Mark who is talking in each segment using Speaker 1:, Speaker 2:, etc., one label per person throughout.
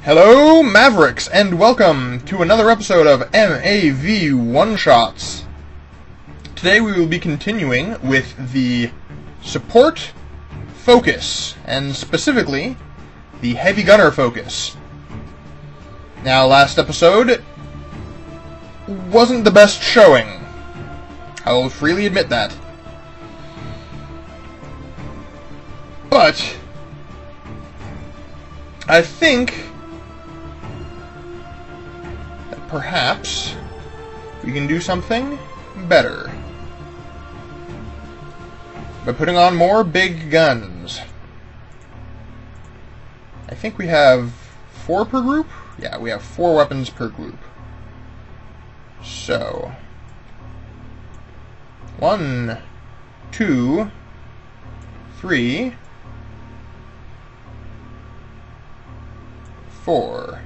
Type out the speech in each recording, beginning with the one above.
Speaker 1: Hello, Mavericks, and welcome to another episode of MAV Oneshots. Today we will be continuing with the support focus, and specifically the heavy gunner focus. Now, last episode wasn't the best showing. I will freely admit that. But I think that perhaps we can do something better by putting on more big guns. I think we have 4 per group? Yeah, we have 4 weapons per group. So 1, 2, 3, 4.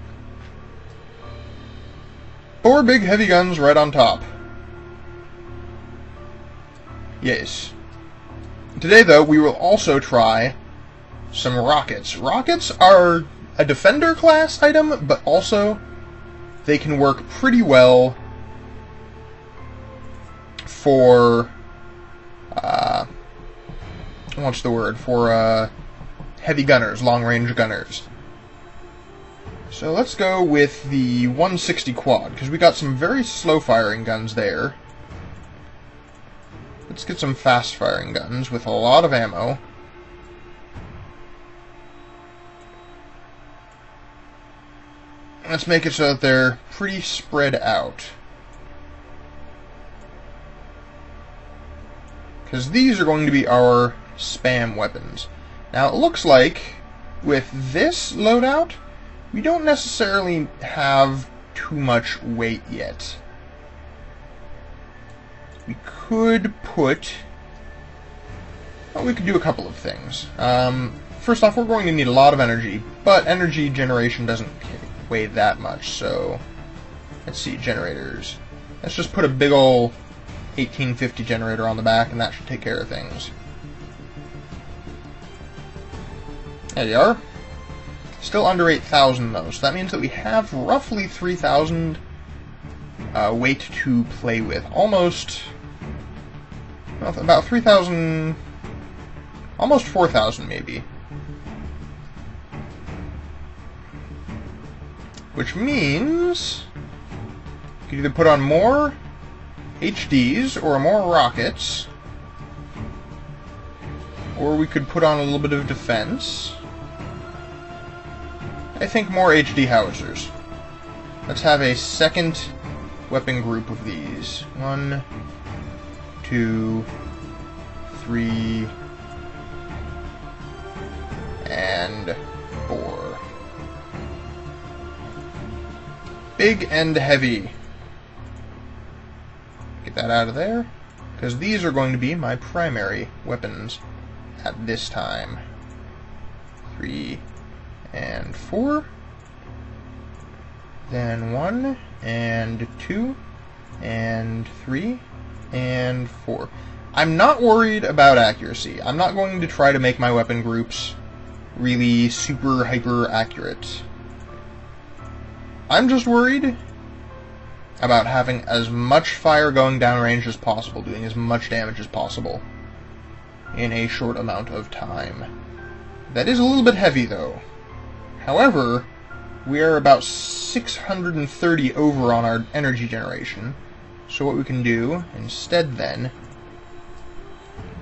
Speaker 1: 4 big heavy guns right on top. Yes. Today, though, we will also try some rockets. Rockets are a defender class item, but also they can work pretty well for what's the word? For heavy gunners, long-range gunners. So let's go with the 160 quad, because we got some very slow-firing guns there. Let's get some fast-firing guns with a lot of ammo. Let's make it so that they're pretty spread out, because these are going to be our spam weapons. Now, it looks like with this loadout, we don't necessarily have too much weight yet. We could put... well, we could do a couple of things. First off, we're going to need a lot of energy, but energy generation doesn't weigh that much, so... let's see, generators. Let's just put a big ol' 1850 generator on the back, and that should take care of things. There you are. Still under 8,000 though, so that means that we have roughly 3,000 weight to play with. Almost, well, about 3,000, almost 4,000 maybe. Which means you could either put on more HDs or more rockets, or we could put on a little bit of defense. I think more HD howitzers. Let's have a second weapon group of these. 1, 2, 3, and 4. Big and heavy. Get that out of there, because these are going to be my primary weapons at this time. 3 and 4, then 1 and 2 and 3 and 4. I'm not worried about accuracy. I'm not going to try to make my weapon groups really super hyper accurate. I'm just worried about having as much fire going downrange as possible, doing as much damage as possible in a short amount of time. That is a little bit heavy, though. However, we are about 630 over on our energy generation. So what we can do instead then,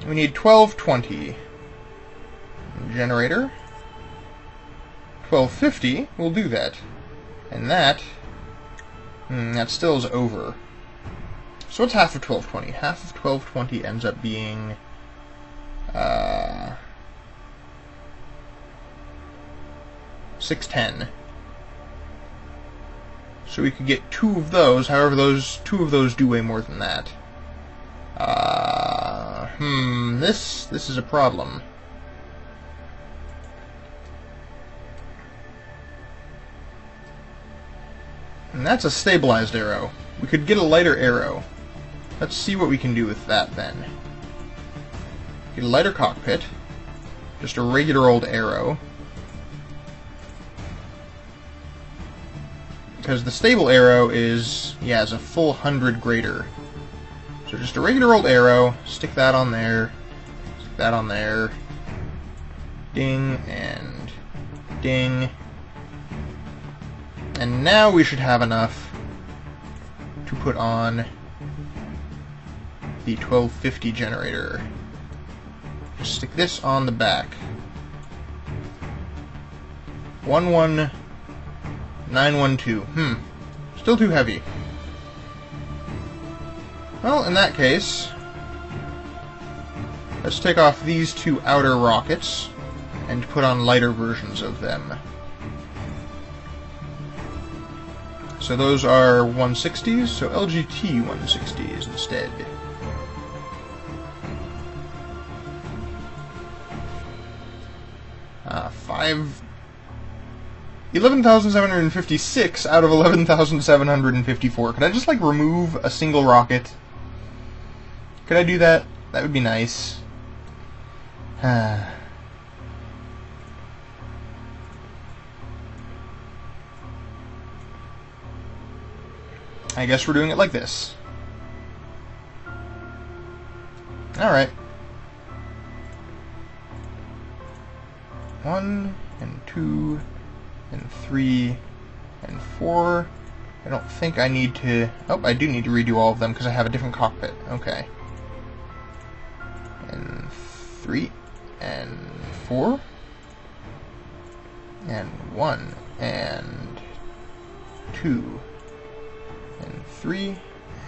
Speaker 1: we need 1220 generator. 1250 will do that. And that still is over. So what's half of 1220? Half of 1220 ends up being 610. So we could get 2 of those. However, those 2 of those do weigh more than that. This is a problem. And that's a stabilized arrow. We could get a lighter arrow. Let's see what we can do with that then. Get a lighter cockpit. Just a regular old arrow. because the stable arrow is, yeah, is a full 100 greater. So just a regular old arrow, stick that on there, stick that on there, ding, and ding. And now we should have enough to put on the 1250 generator. Just stick this on the back. 11912. Still too heavy. Well, in that case, let's take off these two outer rockets and put on lighter versions of them. So those are 160s, so LGT 160s instead. Five 11,756 out of 11,754. Could I just, like, remove a single rocket? Could I do that? That would be nice. I guess we're doing it like this. Alright. 1 and 2 and 3 and 4. I don't think I need to... Oh, I do need to redo all of them because I have a different cockpit. Okay. And 3 and 4 and 1 and 2 and 3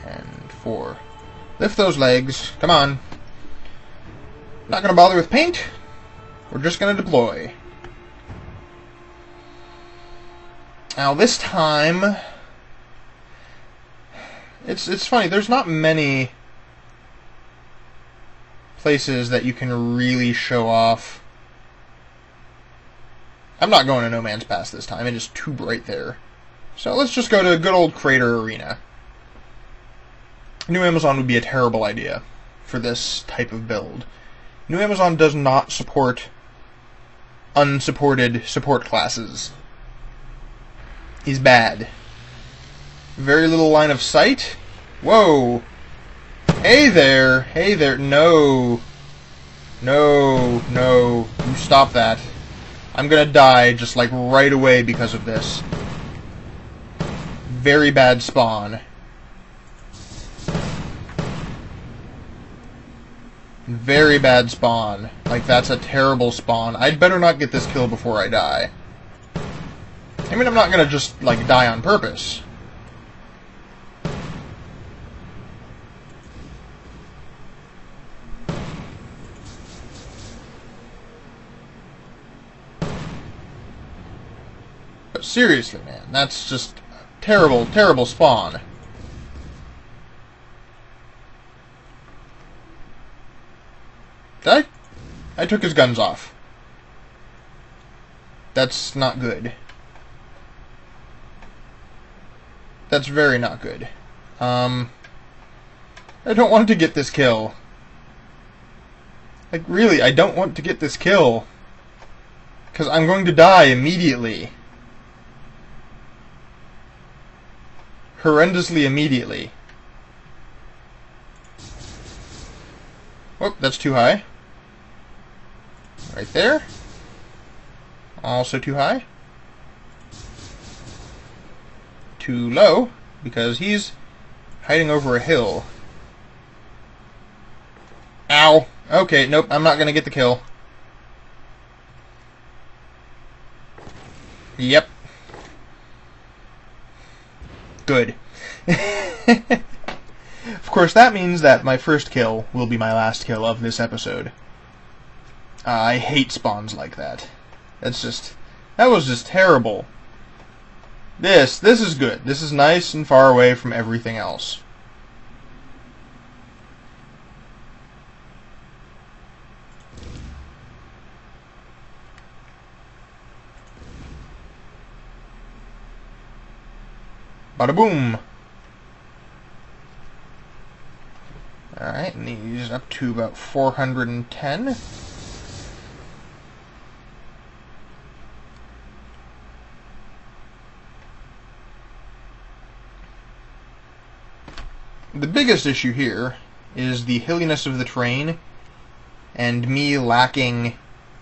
Speaker 1: and 4. Lift those legs. Come on. Not gonna bother with paint. We're just gonna deploy. Now this time, it's funny. There's not many places that you can really show off. I'm not going to No Man's Pass this time. It is too bright there. So let's just go to good old Crater Arena. New Amazon would be a terrible idea for this type of build. New Amazon does not support unsupported support classes. He's bad. Very little line of sight. Whoa. Hey there. Hey there. No. No. No. You stop that. I'm gonna die just like right away because of this. Very bad spawn. Very bad spawn. Like, that's a terrible spawn. I'd better not get this kill before I die. I mean, I'm not gonna just, like, die on purpose. But seriously, man, that's just a terrible, terrible spawn. Did I took his guns off. That's not good. That's very not good. I don't want to get this kill. Like, really, I don't want to get this kill. Because I'm going to die immediately. Horrendously immediately. Whoop, that's too high. Right there. Also too high. Too low, because he's hiding over a hill. Ow! Okay, nope, I'm not gonna get the kill. Yep. Good. Of course, that means that my first kill will be my last kill of this episode. I hate spawns like that. That's just... That was just terrible. This is good. This is nice and far away from everything else. Bada boom! Alright, and these up to about 410. The biggest issue here is the hilliness of the terrain and me lacking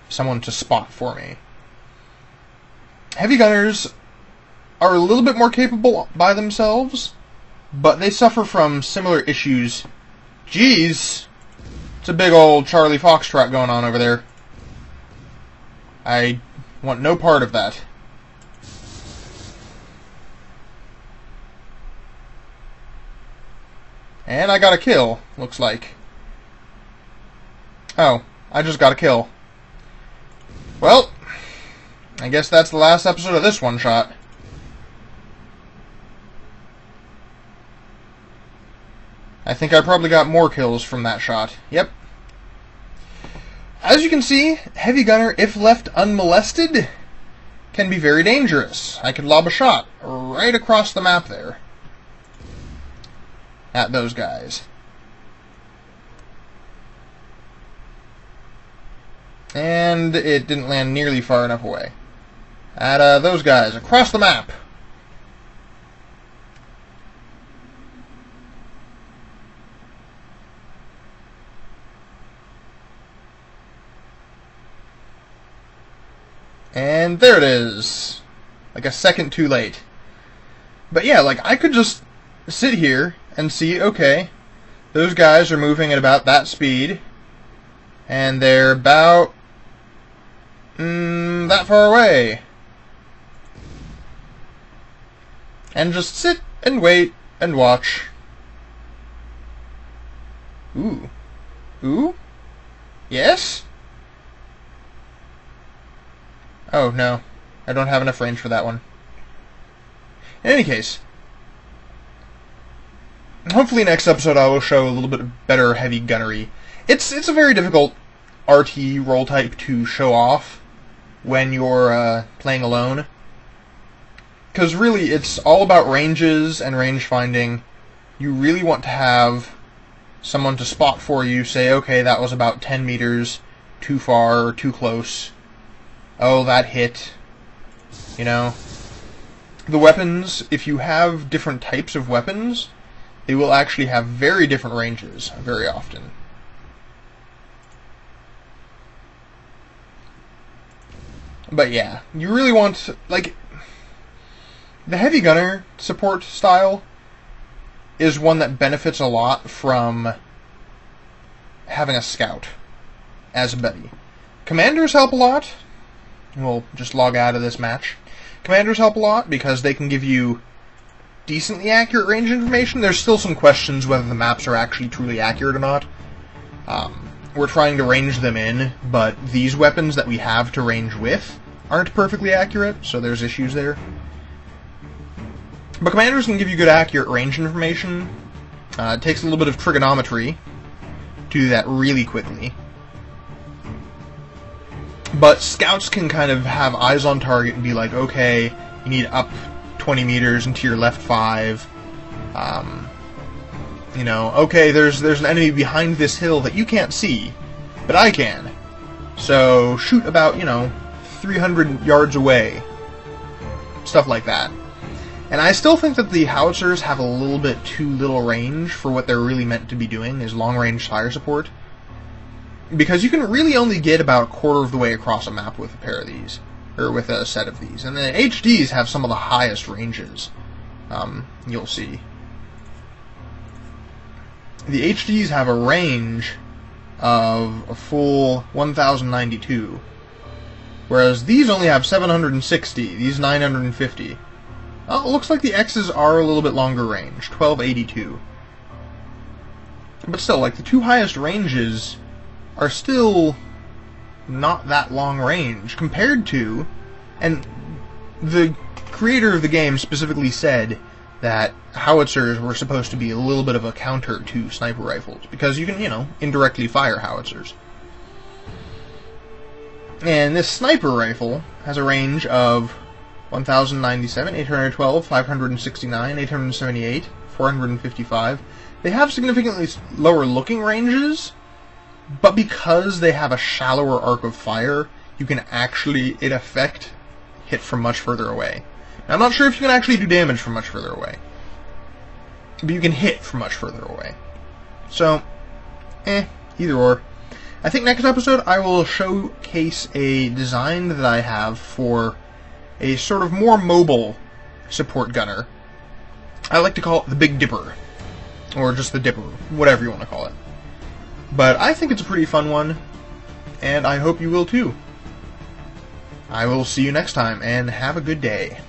Speaker 1: someone to spot for me. Heavy gunners are a little bit more capable by themselves, but they suffer from similar issues. Jeez! It's a big old Charlie Foxtrot going on over there. I want no part of that. And I got a kill, looks like. Oh, I just got a kill. Well, I guess that's the last episode of this one shot. I think I probably got more kills from that shot. Yep. As you can see, heavy gunner, if left unmolested, can be very dangerous. I could lob a shot right across the map there at those guys. And it didn't land nearly far enough away. At those guys across the map. And there it is. Like a second too late. But yeah, like I could just sit here and see, okay, those guys are moving at about that speed, and they're about that far away. And just sit and wait and watch. Ooh. Ooh? Yes? Oh, no. I don't have enough range for that one. In any case, hopefully next episode I will show a little bit better heavy gunnery. It's a very difficult RT role type to show off when you're playing alone. Because really, it's all about ranges and range finding. You really want to have someone to spot for you, say, okay, that was about 10 meters too far or too close. Oh, that hit. You know? The weapons, if you have different types of weapons, they will actually have very different ranges very often. But yeah, you really want, like, the heavy gunner support style is one that benefits a lot from having a scout as a buddy. Commanders help a lot. We'll just log out of this match. Commanders help a lot because they can give you decently accurate range information. There's still some questions whether the maps are actually truly accurate or not. We're trying to range them in, but these weapons that we have to range with aren't perfectly accurate, so there's issues there. But commanders can give you good accurate range information. It takes a little bit of trigonometry to do that really quickly. But scouts can kind of have eyes on target and be like, okay, you need up 20 meters into your left 5. You know, okay, there's an enemy behind this hill that you can't see, but I can. So shoot about, 300 yards away. Stuff like that. And I still think that the howitzers have a little bit too little range for what they're really meant to be doing, is long-range fire support. Because you can really only get about a quarter of the way across a map with a pair of these, or with a set of these. And the HDs have some of the highest ranges, you'll see. The HDs have a range of a full 1092, whereas these only have 760, these 950. Oh, it looks like the X's are a little bit longer range, 1282. But still, like, the two highest ranges are still not that long range compared to, and the creator of the game specifically said that howitzers were supposed to be a little bit of a counter to sniper rifles, because you can, indirectly fire howitzers. And this sniper rifle has a range of 1097, 812, 569, 878, 455. They have significantly lower looking ranges, but because they have a shallower arc of fire, you can actually, in effect, hit from much further away. Now, I'm not sure if you can actually do damage from much further away. but you can hit from much further away. So, either or. I think next episode I will showcase a design that I have for a sort of more mobile support gunner. I like to call it the Big Dipper, or just the Dipper, whatever you want to call it. But I think it's a pretty fun one, and I hope you will too. I will see you next time, and have a good day.